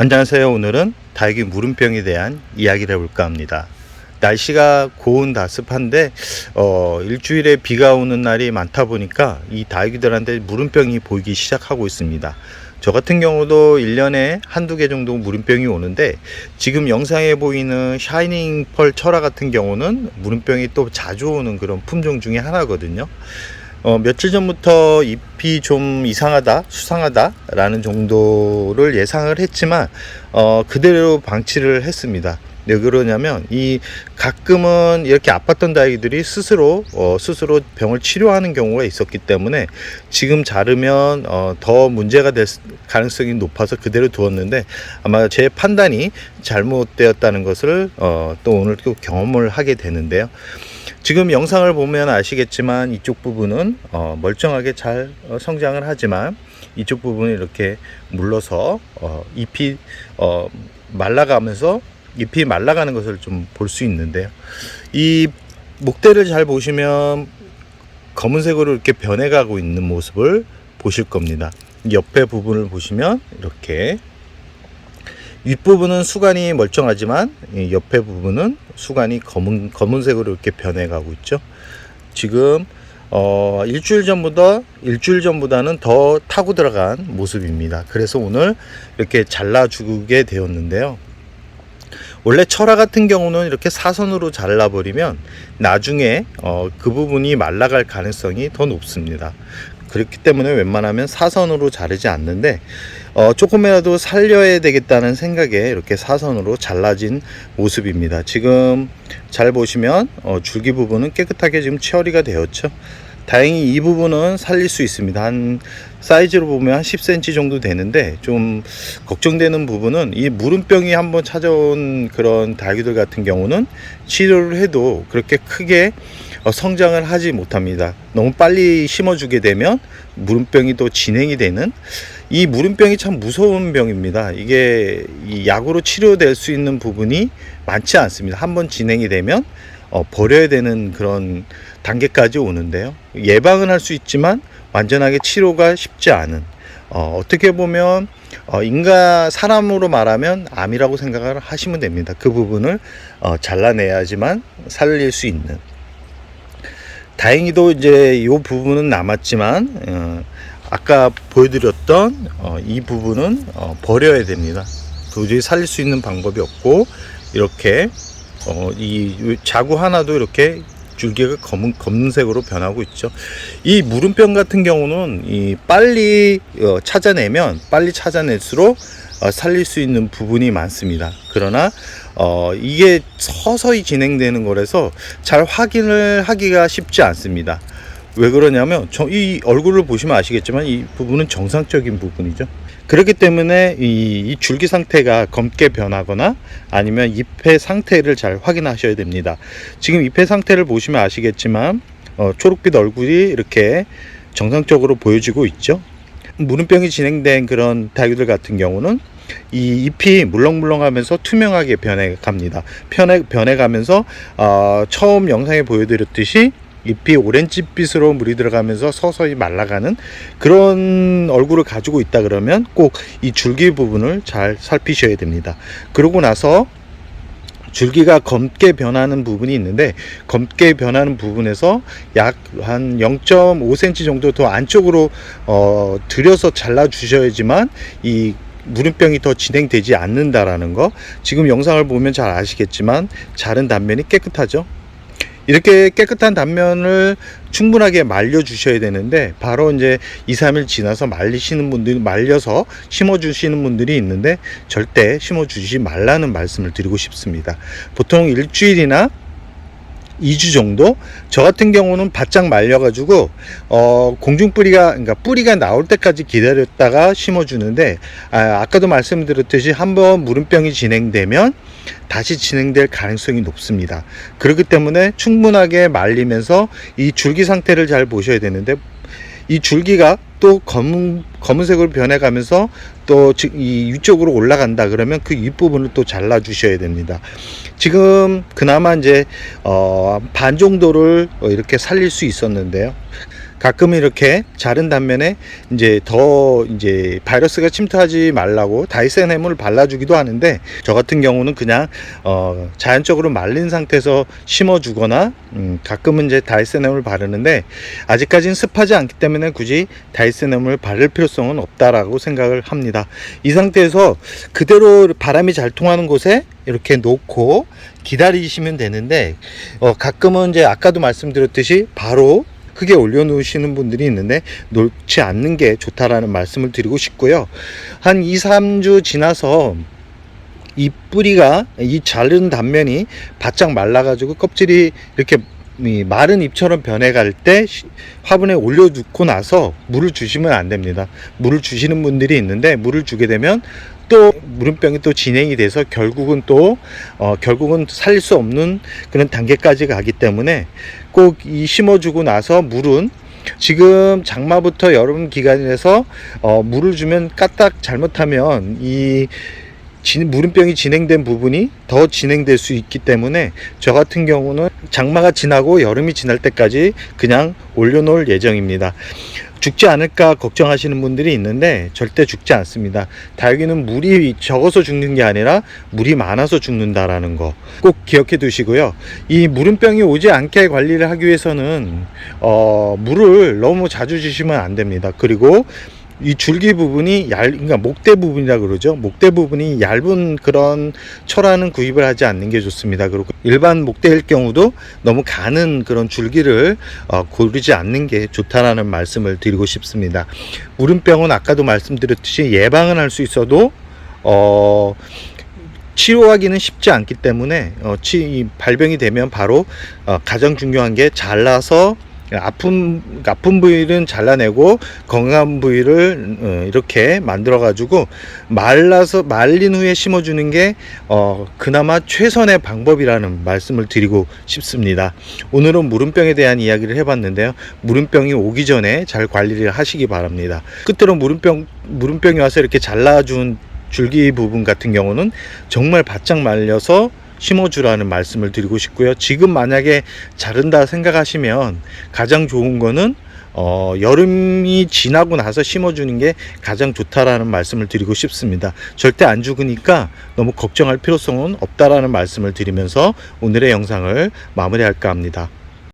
안녕하세요. 오늘은 다육이 무름병에 대한 이야기를 해볼까 합니다. 날씨가 고온 다습한데 일주일에 비가 오는 날이 많다 보니까 이 다육이들한테 무름병이 보이기 시작하고 있습니다. 저 같은 경우도 1년에 한두 개 정도 무름병이 오는데, 지금 영상에 보이는 샤이닝 펄 철화 같은 경우는 무름병이 또 자주 오는 그런 품종 중에 하나거든요. 며칠 전부터 잎이 좀 이상하다, 수상하다 라는 정도를 예상을 했지만 그대로 방치를 했습니다. 왜 그러냐면, 이 가끔은 이렇게 아팠던 다육이들이 스스로 병을 치료하는 경우가 있었기 때문에 지금 자르면 더 문제가 될 가능성이 높아서 그대로 두었는데, 아마 제 판단이 잘못되었다는 것을 또 오늘 또 경험을 하게 되는데요. 지금 영상을 보면 아시겠지만 이쪽 부분은 멀쩡하게 잘 성장을 하지만 이쪽 부분이 이렇게 물러서 잎이 말라가면서 잎이 말라가는 것을 좀 볼 수 있는데요. 이 목대를 잘 보시면 검은색으로 이렇게 변해가고 있는 모습을 보실 겁니다. 옆에 부분을 보시면 이렇게 윗부분은 수간이 멀쩡하지만 옆에 부분은 수간이 검은색으로 이렇게 변해가고 있죠. 지금 일주일 전보다는 더 타고 들어간 모습입니다. 그래서 오늘 이렇게 잘라주게 되었는데요. 원래 철화 같은 경우는 이렇게 사선으로 잘라버리면 나중에 그 부분이 말라갈 가능성이 더 높습니다. 그렇기 때문에 웬만하면 사선으로 자르지 않는데, 조금이라도 살려야 되겠다는 생각에 이렇게 사선으로 잘라진 모습입니다. 지금 잘 보시면 줄기 부분은 깨끗하게 지금 처리가 되었죠. 다행히 이 부분은 살릴 수 있습니다. 한 사이즈로 보면 한 10cm 정도 되는데, 좀 걱정되는 부분은 이 무름병이 한번 찾아온 그런 다육이들 같은 경우는 치료를 해도 그렇게 크게 성장을 하지 못합니다. 너무 빨리 심어주게 되면 무름병이 또 진행이 되는, 이 무름병이 참 무서운 병입니다. 이게 이 약으로 치료될 수 있는 부분이 많지 않습니다. 한번 진행이 되면 버려야 되는 그런 단계까지 오는데요. 예방은 할 수 있지만 완전하게 치료가 쉽지 않은, 어떻게 보면 사람으로 말하면 암이라고 생각을 하시면 됩니다. 그 부분을 잘라내야지만 살릴 수 있는. 다행히도 이제 이 부분은 남았지만 아까 보여드렸던 이 부분은 버려야 됩니다. 도저히 살릴 수 있는 방법이 없고, 이렇게 이 자구 하나도 이렇게 줄기가 검은색으로 변하고 있죠. 이 무름병 같은 경우는 빨리 찾아낼수록 살릴 수 있는 부분이 많습니다. 그러나 이게 서서히 진행되는 거라서 잘 확인을 하기가 쉽지 않습니다. 왜 그러냐면, 이 얼굴을 보시면 아시겠지만 이 부분은 정상적인 부분이죠. 그렇기 때문에 이 줄기 상태가 검게 변하거나 아니면 잎의 상태를 잘 확인하셔야 됩니다. 지금 잎의 상태를 보시면 아시겠지만 초록빛 얼굴이 이렇게 정상적으로 보여지고 있죠. 무름병이 진행된 그런 다육이들 같은 경우는 이 잎이 물렁물렁하면서 투명하게 변해갑니다. 변해가면서 처음 영상에 보여드렸듯이 잎이 오렌지빛으로 물이 들어가면서 서서히 말라가는 그런 얼굴을 가지고 있다 그러면 꼭 이 줄기 부분을 잘 살피셔야 됩니다. 그러고 나서 줄기가 검게 변하는 부분이 있는데, 검게 변하는 부분에서 약 한 0.5cm 정도 더 안쪽으로 들여서 잘라 주셔야지만 이 무름병이 더 진행되지 않는다라는 거, 지금 영상을 보면 잘 아시겠지만 자른 단면이 깨끗하죠. 이렇게 깨끗한 단면을 충분하게 말려 주셔야 되는데, 바로 이제 2-3일 지나서 말려서 심어 주시는 분들이 있는데, 절대 심어 주시지 말라는 말씀을 드리고 싶습니다. 보통 일주일이나 2주 정도, 저 같은 경우는 바짝 말려가지고 그러니까 뿌리가 나올 때까지 기다렸다가 심어주는데, 아까도 말씀드렸듯이 한번 무름병이 진행되면 다시 진행될 가능성이 높습니다. 그렇기 때문에 충분하게 말리면서 이 줄기 상태를 잘 보셔야 되는데, 이 줄기가 또 검은색으로 변해가면서 또 이 위쪽으로 올라간다 그러면 그 윗부분을 또 잘라 주셔야 됩니다. 지금 그나마 이제 반 정도를 이렇게 살릴 수 있었는데요. 가끔 이렇게 자른 단면에 이제 더 이제 바이러스가 침투하지 말라고 다이세넴을 발라주기도 하는데, 저 같은 경우는 그냥 자연적으로 말린 상태에서 심어주거나 가끔은 이제 다이세넴을 바르는데, 아직까지는 습하지 않기 때문에 굳이 다이세넴을 바를 필요성은 없다라고 생각을 합니다. 이 상태에서 그대로 바람이 잘 통하는 곳에 이렇게 놓고 기다리시면 되는데, 가끔은 이제 아까도 말씀드렸듯이 바로 크게 올려놓으시는 분들이 있는데, 놓지 않는 게 좋다라는 말씀을 드리고 싶고요. 한 2-3주 지나서 이 뿌리가, 이 자른 단면이 바짝 말라가지고 껍질이 이렇게 마른 잎처럼 변해갈 때 화분에 올려놓고 나서 물을 주시면 안 됩니다. 물을 주시는 분들이 있는데, 물을 주게 되면 또 무름병이 또 진행이 돼서 결국은 살릴 수 없는 그런 단계까지 가기 때문에, 꼭 이 심어주고 나서 물은 지금 장마부터 여름 기간에서 물을 주면 까딱 잘못하면 이 무름병이 진행된 부분이 더 진행될 수 있기 때문에, 저 같은 경우는 장마가 지나고 여름이 지날 때까지 그냥 올려놓을 예정입니다. 죽지 않을까 걱정하시는 분들이 있는데 절대 죽지 않습니다. 다육이는 물이 적어서 죽는 게 아니라 물이 많아서 죽는다라는 거 꼭 기억해 두시고요. 이 무름병이 오지 않게 관리를 하기 위해서는 물을 너무 자주 주시면 안 됩니다. 그리고 이 줄기 부분이 그러니까 목대 부분이라 그러죠. 목대 부분이 얇은 그런 철화는 구입을 하지 않는 게 좋습니다. 그리고 일반 목대일 경우도 너무 가는 그런 줄기를 고르지 않는 게 좋다라는 말씀을 드리고 싶습니다. 무름병은 아까도 말씀드렸듯이 예방은 할 수 있어도 치료하기는 쉽지 않기 때문에 발병이 되면 바로 가장 중요한 게 잘라서 아픈 부위는 잘라내고 건강한 부위를 이렇게 만들어 가지고 말린 후에 심어주는 게 그나마 최선의 방법이라는 말씀을 드리고 싶습니다. 오늘은 무름병에 대한 이야기를 해봤는데요. 무름병이 오기 전에 잘 관리를 하시기 바랍니다. 끝으로 무름병이 와서 이렇게 잘라준 줄기 부분 같은 경우는 정말 바짝 말려서 심어주라는 말씀을 드리고 싶고요. 지금 만약에 자른다 생각하시면 가장 좋은 거는 여름이 지나고 나서 심어주는 게 가장 좋다라는 말씀을 드리고 싶습니다. 절대 안 죽으니까 너무 걱정할 필요성은 없다라는 말씀을 드리면서 오늘의 영상을 마무리할까 합니다.